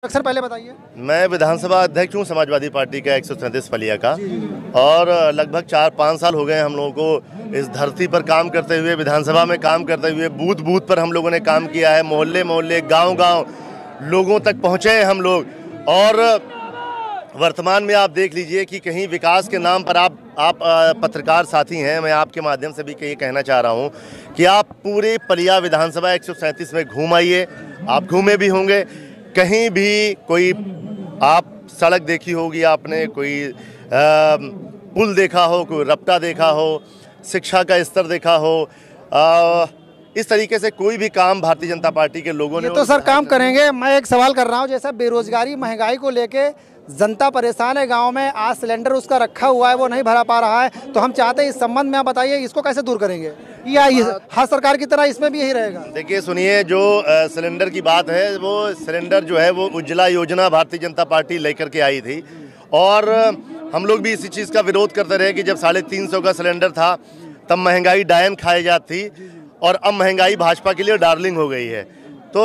अक्सर पहले बताइए। मैं विधानसभा अध्यक्ष हूँ समाजवादी पार्टी का 137 फलिया का, और लगभग 4-5 साल हो गए हम लोगों को इस धरती पर काम करते हुए, विधानसभा में काम करते हुए। बूथ बूथ पर हम लोगों ने काम किया है, मोहल्ले मोहल्ले, गांव गांव लोगों तक पहुँचे हैं हम लोग। और वर्तमान में आप देख लीजिए कि कहीं विकास के नाम पर आप पत्रकार साथी हैं, मैं आपके माध्यम से भी कहीं कहना चाह रहा हूं कि आप पूरे पलिया विधानसभा 137 में घूम आइए। आप घूमे भी होंगे, कहीं भी कोई आप सड़क देखी होगी आपने, कोई पुल देखा हो, कोई रपटा देखा हो, शिक्षा का स्तर देखा हो, इस तरीके से कोई भी काम भारतीय जनता पार्टी के लोगों ने तो सर काम करेंगे। मैं एक सवाल कर रहा हूं, जैसा बेरोजगारी महंगाई को लेके जनता परेशान है, गांव में आज सिलेंडर उसका रखा हुआ है, वो नहीं भरा पा रहा है, तो हम चाहते हैं इस संबंध में आप बताइए इसको कैसे दूर करेंगे, या हर सरकार की तरह इसमें भी यही रहेगा? देखिए सुनिए, जो सिलेंडर की बात है, वो सिलेंडर जो है वो उज्ज्वला योजना भारतीय जनता पार्टी लेकर के आई थी, और हम लोग भी इसी चीज़ का विरोध करते रहे कि जब 350 का सिलेंडर था तब महंगाई डायन खाई जाती थी, और अब महंगाई भाजपा के लिए डार्लिंग हो गई है। तो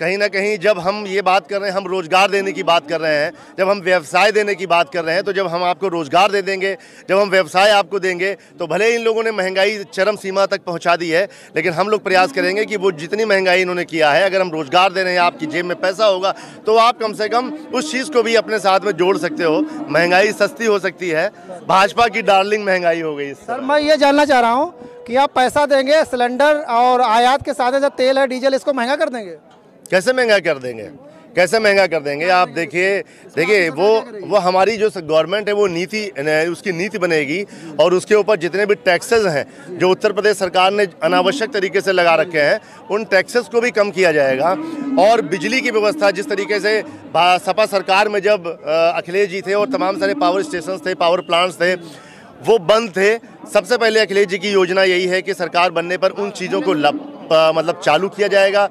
कहीं ना कहीं जब हम ये बात कर रहे हैं, हम रोज़गार देने की बात कर रहे हैं, जब हम व्यवसाय देने की बात कर रहे हैं, तो जब हम आपको रोज़गार दे देंगे, जब हम व्यवसाय आपको देंगे, तो भले इन लोगों ने महंगाई चरम सीमा तक पहुंचा दी है, लेकिन हम लोग प्रयास करेंगे कि वो जितनी महंगाई इन्होंने किया है, अगर हम रोज़गार दे रहे हैं, आपकी जेब में पैसा होगा, तो आप कम से कम उस चीज़ को भी अपने साथ में जोड़ सकते हो। महंगाई सस्ती हो सकती है, भाजपा की डार्लिंग महंगाई हो गई। सर मैं ये जानना चाह रहा हूँ कि आप पैसा देंगे, सिलेंडर और आयात के साथ जो तेल है, डीजल, इसको महंगा कर देंगे? कैसे महंगा कर देंगे, कैसे महंगा कर देंगे? आप देखिए वो हमारी जो गवर्नमेंट है वो उसकी नीति बनेगी, और उसके ऊपर जितने भी टैक्सेस हैं जो उत्तर प्रदेश सरकार ने अनावश्यक तरीके से लगा रखे हैं, उन टैक्सेस को भी कम किया जाएगा। और बिजली की व्यवस्था जिस तरीके से सपा सरकार में जब अखिलेश जी थे और तमाम सारे पावर स्टेशन थे, पावर प्लांट्स थे, वो बंद थे। सबसे पहले अखिलेश जी की योजना यही है कि सरकार बनने पर उन चीज़ों को मतलब चालू किया जाएगा।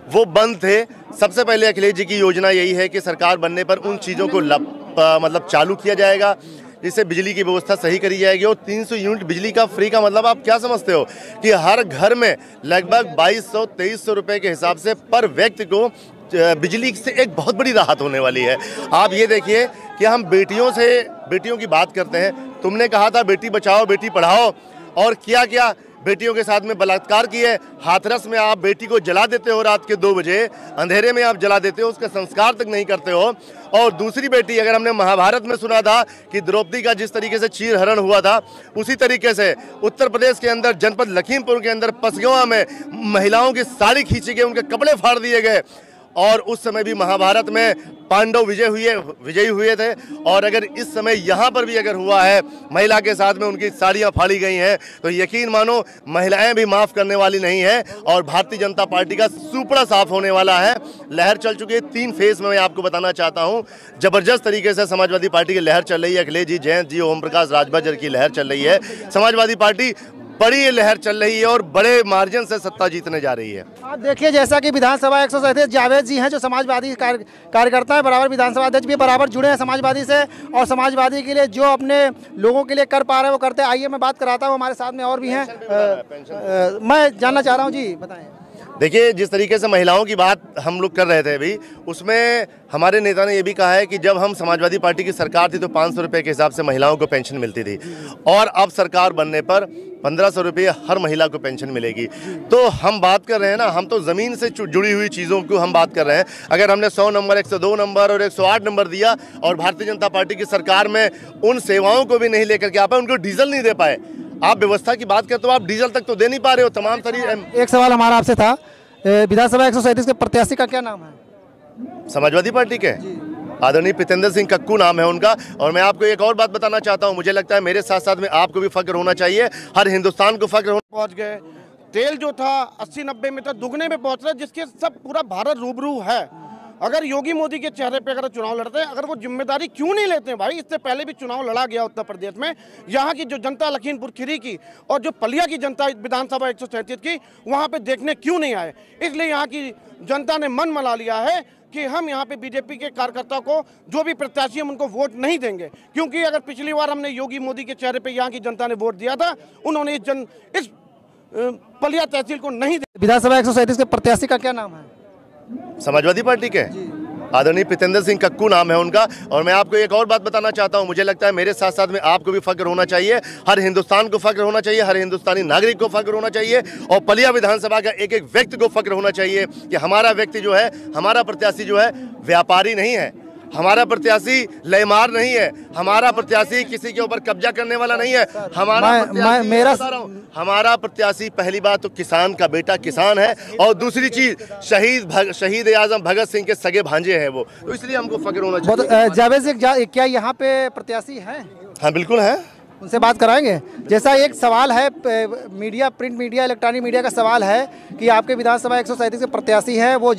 वो बंद थे। सबसे पहले अखिलेश जी की योजना यही है कि सरकार बनने पर उन चीज़ों को मतलब चालू किया जाएगा, जिससे बिजली की व्यवस्था सही करी जाएगी। और 300 यूनिट बिजली का फ्री का मतलब आप क्या समझते हो कि हर घर में लगभग 2200-2300 रुपये के हिसाब से पर व्यक्ति को बिजली से एक बहुत बड़ी राहत होने वाली है। आप ये देखिए कि हम बेटियों की बात करते हैं। तुमने कहा था बेटी बचाओ बेटी पढ़ाओ, और क्या क्या बेटियों के साथ में बलात्कार किए। हाथरस में आप बेटी को जला देते हो, रात के 2 बजे अंधेरे में आप जला देते हो, उसका संस्कार तक नहीं करते हो। और दूसरी बेटी, अगर हमने महाभारत में सुना था कि द्रौपदी का जिस तरीके से चीरहरण हुआ था, उसी तरीके से उत्तर प्रदेश के अंदर जनपद लखीमपुर के अंदर पसगवा में महिलाओं की साड़ी खींची गई, उनके कपड़े फाड़ दिए गए। और उस समय भी महाभारत में पांडव विजयी हुए थे। और अगर इस समय यहाँ पर भी अगर हुआ है, महिला के साथ में उनकी साड़ियाँ फाड़ी गई हैं, तो यकीन मानो महिलाएं भी माफ़ करने वाली नहीं है। और भारतीय जनता पार्टी का सुपड़ा साफ होने वाला है। लहर चल चुकी है 3 फेज में। मैं आपको बताना चाहता हूँ, जबरदस्त तरीके से समाजवादी पार्टी की लहर चल रही है। अखिलेश जी, जयंत जी, ओम प्रकाश राजभर की लहर चल रही है। समाजवादी पार्टी बड़ी लहर चल रही है और बड़े मार्जिन से सत्ता जीतने जा रही है। आप देखिए, जैसा कि विधानसभा 137 जावेद जी हैं जो समाजवादी कार्यकर्ता है, बराबर विधानसभा अध्यक्ष भी बराबर जुड़े हैं समाजवादी से, और समाजवादी के लिए जो अपने लोगों के लिए कर पा रहे हैं वो करते हैं। आइए मैं बात कराता हूँ, हमारे साथ में और भी हैं। मैं जानना चाह रहा हूँ जी, बताएं। देखिए, जिस तरीके से महिलाओं की बात हम लोग कर रहे थे अभी, उसमें हमारे नेता ने यह भी कहा है कि जब हम समाजवादी पार्टी की सरकार थी तो 500 रुपये के हिसाब से महिलाओं को पेंशन मिलती थी, और अब सरकार बनने पर 1500 रुपये हर महिला को पेंशन मिलेगी। तो हम बात कर रहे हैं ना, हम तो ज़मीन से जुड़ी हुई चीज़ों को हम बात कर रहे हैं। अगर हमने 100 नंबर, 102 नंबर और 108 नंबर दिया, और भारतीय जनता पार्टी की सरकार में उन सेवाओं को भी नहीं लेकर के आ पाए, उनको डीजल नहीं दे पाए। आप व्यवस्था की बात करते हो, आप डीजल तक तो दे नहीं पा रहे हो। तमाम सारी एक सवाल हमारा आपसे था, विधानसभा 137 के प्रत्याशी का क्या नाम है? समाजवादी पार्टी के आदरणीय प्रीतेंद्र सिंह कक्कू नाम है उनका। और मैं आपको एक और बात बताना चाहता हूं, मुझे लगता है मेरे साथ साथ में आपको भी फख्र होना चाहिए, हर हिंदुस्तान को फख्र होना। पहुंच गए, तेल जो था 80-90 में था, दुगने में पहुंच रहा है, जिसके सब पूरा भारत रूबरू है। अगर योगी मोदी के चेहरे पे अगर चुनाव लड़ते हैं, अगर वो जिम्मेदारी क्यों नहीं लेते हैं भाई? इससे पहले भी चुनाव लड़ा गया उत्तर प्रदेश में। यहाँ की जो जनता लखीमपुर खीरी की और जो पलिया की जनता विधानसभा 137 की, वहाँ पे देखने क्यों नहीं आए? इसलिए यहाँ की जनता ने मन बना लिया है कि हम यहाँ पे बीजेपी के कार्यकर्ता को, जो भी प्रत्याशी हम उनको वोट नहीं देंगे। क्योंकि अगर पिछली बार हमने योगी मोदी के चेहरे पे यहाँ की जनता ने वोट दिया था, उन्होंने इस पलिया तहसील को नहीं दिया। विधानसभा 137 के प्रत्याशी का क्या नाम है? समाजवादी पार्टी के आदरणीय प्रीतेंद्र सिंह कक्कू नाम है उनका। और मैं आपको एक और बात बताना चाहता हूं, मुझे लगता है मेरे साथ साथ में आपको भी फख्र होना चाहिए, हर हिंदुस्तान को फख्र होना चाहिए, हर हिंदुस्तानी नागरिक को फख्र होना चाहिए और पलिया विधानसभा का एक एक व्यक्ति को फख्र होना चाहिए कि हमारा व्यक्ति जो है, हमारा प्रत्याशी जो है व्यापारी नहीं है, हमारा प्रत्याशी लयमार नहीं है, हमारा प्रत्याशी किसी के ऊपर कब्जा करने वाला नहीं है। हमारा प्रत्याशी पहली बात तो किसान का बेटा किसान है और दूसरी चीज शहीद आजम भगत सिंह के सगे भांजे हैं वो, तो इसलिए हमको फख्र होना चाहिए। जावेद जी, क्या यहाँ पे प्रत्याशी हैं? हाँ बिल्कुल है, उनसे बात कराएंगे। जैसा एक सवाल है media, print media, electronic media का सवाल है कि आपके विधानसभा 137 के प्रत्याशी हैं, वो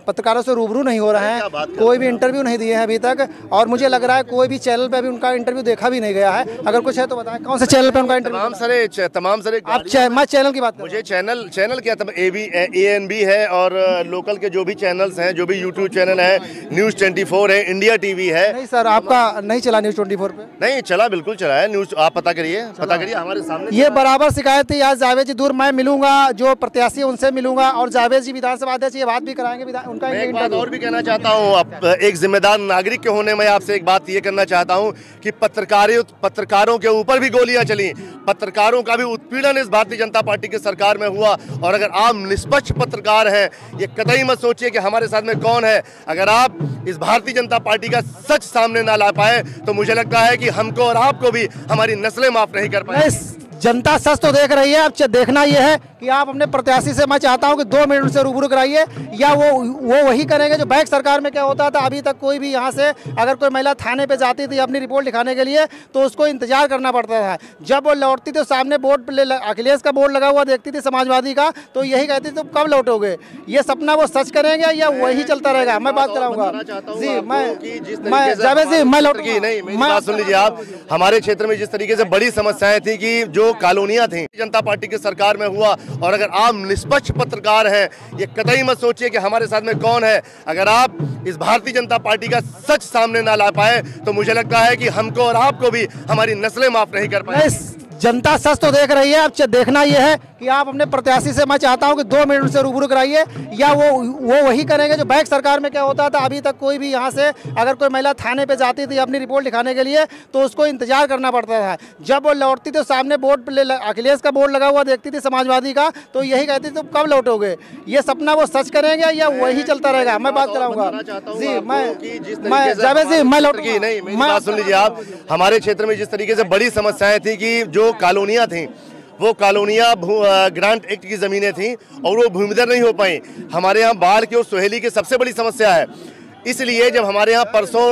पत्रकारों से रूबरू नहीं हो रहे हैं, कोई भी इंटरव्यू नहीं दिए हैं अभी तक, और मुझे लग रहा है कोई भी चैनल पे अभी उनका इंटरव्यू देखा भी नहीं गया है। अगर कुछ है तो बताएं, कौन से चैनल पे उनका इंटरव्यू? तमाम सारे आप मैं चैनल की बात करूं। मुझे चैनल क्या ANB है और लोकल के जो भी चैनल्स हैं, जो भी यूट्यूब चैनल है, न्यूज़ 24 है, इंडिया TV है। नहीं सर, आपका नहीं चला न्यूज़ 24 पे? नहीं चला, बिल्कुल चला है न्यूज़, आप पता करिए हमारे सामने। ये बराबर शिकायत थी। आज जावेद जी दूर, मैं मिलूंगा जो प्रत्याशी है उनसे मिलूंगा, और जावेद जी विधानसभा अध्यक्ष, ये बात भी कराएंगे उनका। एक बात और भी कहना चाहता हूँ, एक जिम्मेदार नागरिक के होने में आपसे एक बात ये करना चाहता हूँ कि पत्रकारों के ऊपर भी गोलियां चली, पत्रकारों का भी उत्पीड़न इस भारतीय जनता पार्टी की सरकार में हुआ। और अगर आप निष्पक्ष पत्रकार हैं, ये कतई मत सोचिए कि हमारे साथ में कौन है, अगर आप इस भारतीय जनता पार्टी का सच सामने ना ला पाए तो मुझे लगता है कि हमको और आपको भी हमारी नस्लें माफ नहीं कर पाए। जनता सच तो देख रही है, अब देखना यह है कि आप अपने प्रत्याशी से, मैं चाहता हूं कि 2 मिनट से रूबरू कराइए, या वो वही करेंगे जो बैक सरकार में क्या होता था। अभी तक कोई भी यहाँ से अगर कोई महिला थाने पे जाती थी अपनी रिपोर्ट लिखाने के लिए तो उसको इंतजार करना पड़ता था, जब वो लौटती थी सामने बोर्ड अखिलेश का बोर्ड लगा हुआ देखती थी समाजवादी का, तो यही कहती थी तुम कब लौटोगे। ये सपना वो सच करेंगे या वही चलता रहेगा? मैं बात कराऊंगा जी, मैं जावेद जी, मैं लौटूंगा नहीं। मेरी बात सुन लीजिए आप, हमारे क्षेत्र में जिस तरीके से बड़ी समस्याएं थी कि जो कॉलोनियां थी जनता पार्टी की सरकार में हुआ, और अगर आप निष्पक्ष पत्रकार हैं, ये कतई मत सोचिए कि हमारे साथ में कौन है, अगर आप इस भारतीय जनता पार्टी का सच सामने ना ला पाए तो मुझे लगता है कि हमको और आपको भी हमारी नस्लें माफ नहीं कर पाए। जनता सच तो देख रही है, अब देखना यह है कि आप अपने प्रत्याशी से, मैं चाहता हूं कि 2 मिनट से रूबरू कराइए, या वो वही करेंगे जो बैक सरकार में क्या होता था। अभी तक कोई भी यहाँ से अगर कोई महिला थाने पे जाती थी अपनी रिपोर्ट लिखाने के लिए तो उसको इंतजार करना पड़ता था, जब वो लौटती थी सामने बोर्ड अखिलेश का बोर्ड लगा हुआ देखती थी समाजवादी का, तो यही कहती थी तुम कब लौटोगे। ये सपना वो सच करेंगे या वही चलता रहेगा? मैं बात कराऊंगा जी, मैं जावेद जी, मैं लौटूंगा नहीं। मेरी बात सुन लीजिए आप, हमारे क्षेत्र में जिस तरीके से बड़ी समस्याएं थी कि जो कॉलोनियां थी, वो कॉलोनियां ग्रांट एक्ट की ज़मीनें थी और वो भूमिदर नहीं हो पाई। हमारे यहाँ बाढ़ की और सुहेली की सबसे बड़ी समस्या है, इसलिए जब हमारे यहाँ परसों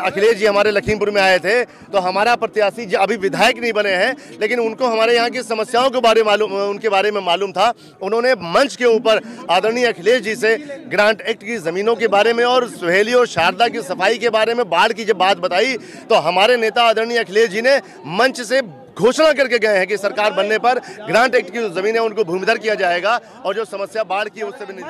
अखिलेश जी हमारे लखीमपुर में आए थे तो हमारा प्रत्याशी जो अभी विधायक नहीं बने हैं, लेकिन उनको हमारे यहाँ की समस्याओं के बारे में मालूम था। उन्होंने मंच के ऊपर आदरणीय अखिलेश जी से ग्रांट एक्ट की ज़मीनों के बारे में और सुहेली और शारदा की सफाई के बारे में, बाढ़ की जब बात बताई तो हमारे नेता आदरणीय अखिलेश जी ने मंच से घोषणा करके गए हैं कि सरकार बनने पर ग्रांट एक्ट की जो जमीन है उनको भूमिधर किया जाएगा और जो समस्या बाढ़ की उससे भी नहीं।